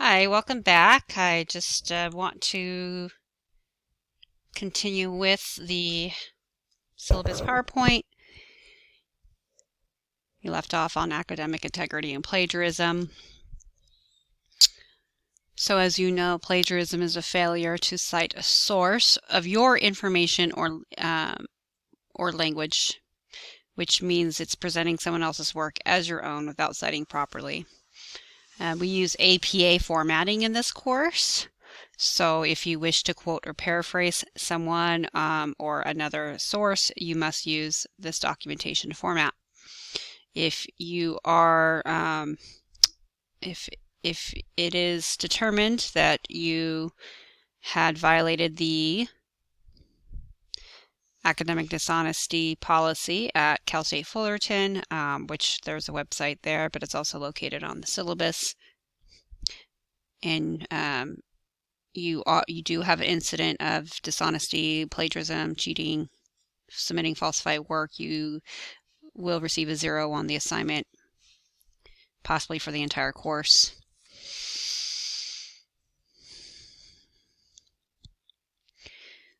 Hi, welcome back. I just want to continue with the syllabus PowerPoint. We left off on academic integrity and plagiarism. So as you know, plagiarism is a failure to cite a source of your information or language, which means it's presenting someone else's work as your own without citing properly. We use APA formatting in this course. So if you wish to quote or paraphrase someone or another source, you must use this documentation format. If you are, if it is determined that you had violated the academic dishonesty policy at Cal State Fullerton, which there's a website there, but it's also located on the syllabus, and you do have an incident of dishonesty, plagiarism, cheating, submitting falsified work, you will receive a 0 on the assignment, possibly for the entire course.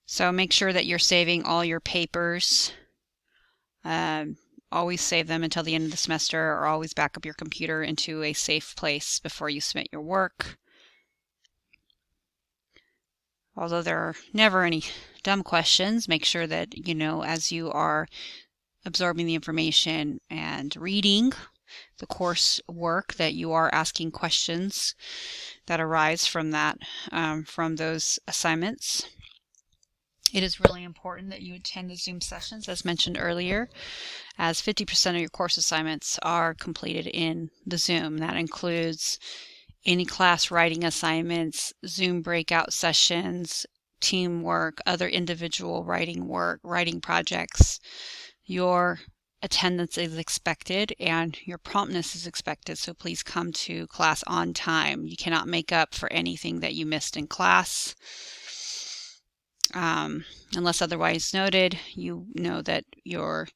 So make sure that you're saving all your papers. Always save them until the end of the semester, or always back up your computer into a safe place before you submit your work. Although there are never any dumb questions, make sure that, as you are absorbing the information and reading the course work, that you are asking questions that arise from that, from those assignments. It is really important that you attend the Zoom sessions, as mentioned earlier, as 50% of your course assignments are completed in the Zoom. That includes any class writing assignments, Zoom breakout sessions, teamwork, other individual writing work, writing projects. Your attendance is expected and your promptness is expected, so please come to class on time. You cannot make up for anything that you missed in class. Unless otherwise noted, you know that your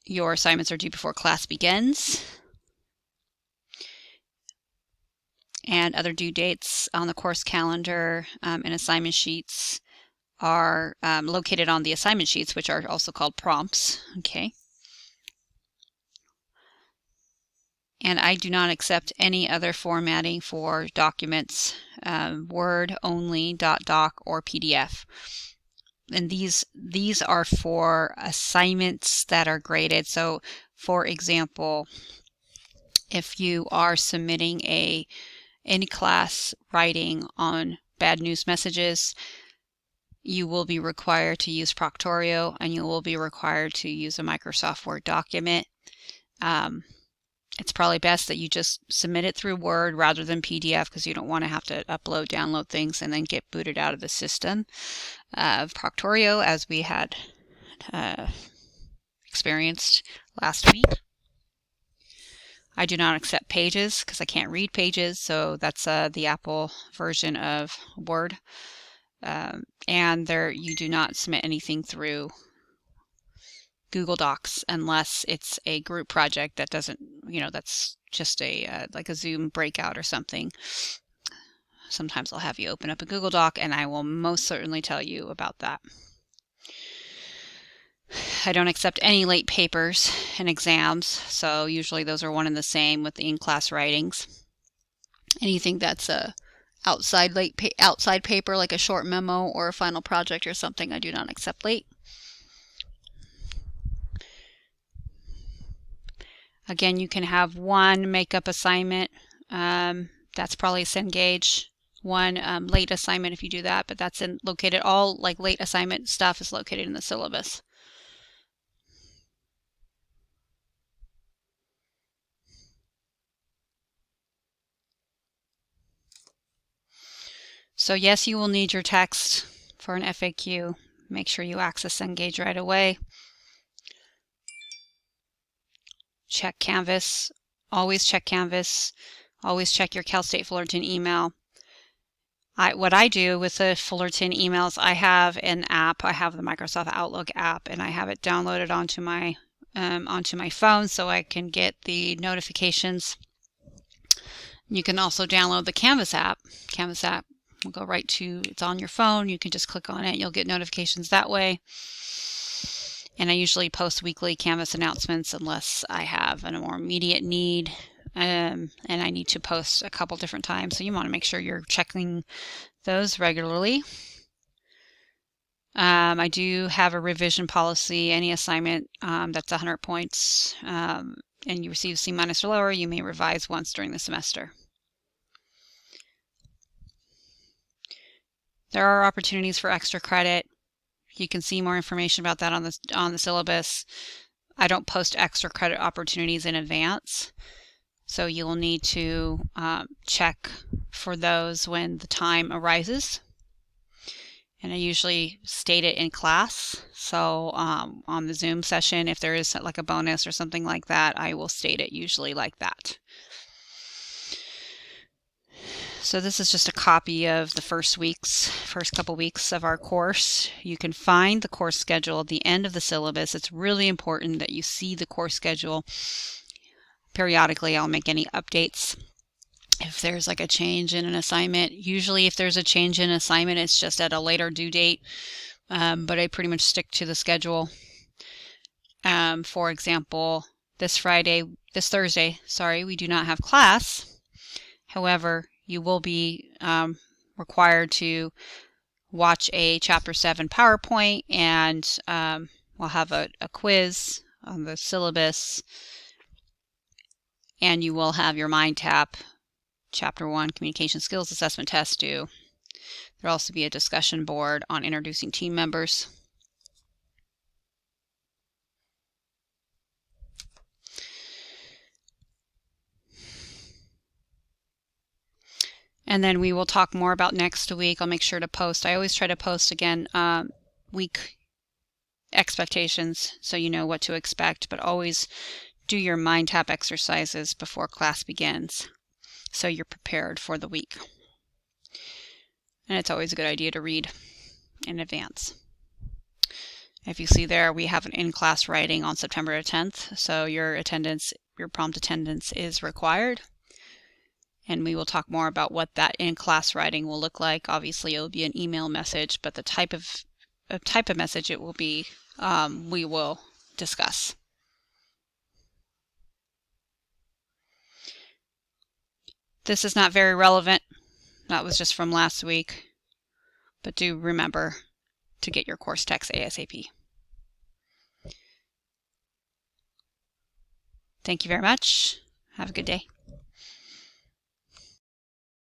assignments are due before class begins. And other due dates on the course calendar and assignment sheets are located on the assignment sheets, which are also called prompts. Okay. And I do not accept any other formatting for documents, Word only, .doc, or PDF. And these are for assignments that are graded. So, for example, if you are submitting any class writing on bad news messages, you will be required to use Proctorio, and you will be required to use a Microsoft Word document. It's probably best that you just submit it through Word rather than PDF, because you don't want to have to upload, download things, and then get booted out of the system. Proctorio, as we had experienced last week. I do not accept Pages because I can't read Pages, so that's the Apple version of Word. And you do not submit anything through Google Docs unless it's a group project that doesn't, that's just a like a Zoom breakout or something. Sometimes I'll have you open up a Google Doc, and I will most certainly tell you about that. I don't accept any late papers and exams, so usually those are one and the same with the in-class writings. Anything that's a outside paper, like a short memo or a final project or something, I do not accept late. Again, you can have one makeup assignment. That's probably Cengage. One late assignment if you do that, but that's located, all like late assignment stuff is located in the syllabus. So yes, you will need your text for an FAQ. Make sure you access Cengage right away. Check Canvas. Always check Canvas. Always check your Cal State Fullerton email. What I do with the Fullerton emails, I have an app. I have the Microsoft Outlook app, and I have it downloaded onto my phone so I can get the notifications You can also download the Canvas app. Canvas app will go right to, it's on your phone. You can just click on it. You'll get notifications that way. And I usually post weekly Canvas announcements unless I have a more immediate need. And I need to post a couple different times. So you want to make sure you're checking those regularly. I do have a revision policy. Any assignment that's 100 points and you receive C- or lower, you may revise once during the semester. There are opportunities for extra credit. You can see more information about that on the syllabus. I don't post extra credit opportunities in advance, so you'll need to check for those when the time arises. And I usually state it in class. So on the Zoom session, if there is like a bonus or something like that, I will state it usually like that. So this is just a copy of the first couple weeks of our course. You can find the course schedule at the end of the syllabus. It's really important that you see the course schedule. Periodically, I'll make any updates if there's like a change in an assignment. Usually if there's a change in assignment, it's just at a later due date, but I pretty much stick to the schedule. For example, this Thursday, we do not have class. However, you will be required to watch a Chapter 7 PowerPoint, and we'll have a quiz on the syllabus, and you will have your MindTap Chapter 1 Communication Skills Assessment test due. There'll also be a discussion board on introducing team members. And then we will talk more about next week. I'll make sure to post. I always try to post again week expectations so you know what to expect, but always do your MindTap exercises before class begins so you're prepared for the week. And it's always a good idea to read in advance. If you see there, we have an in-class writing on September 10th, so your prompt attendance is required. And we will talk more about what that in-class writing will look like. Obviously, it will be an email message, but the type of message it will be, we will discuss. This is not very relevant. That was just from last week. But do remember to get your course text ASAP. Thank you very much. Have a good day.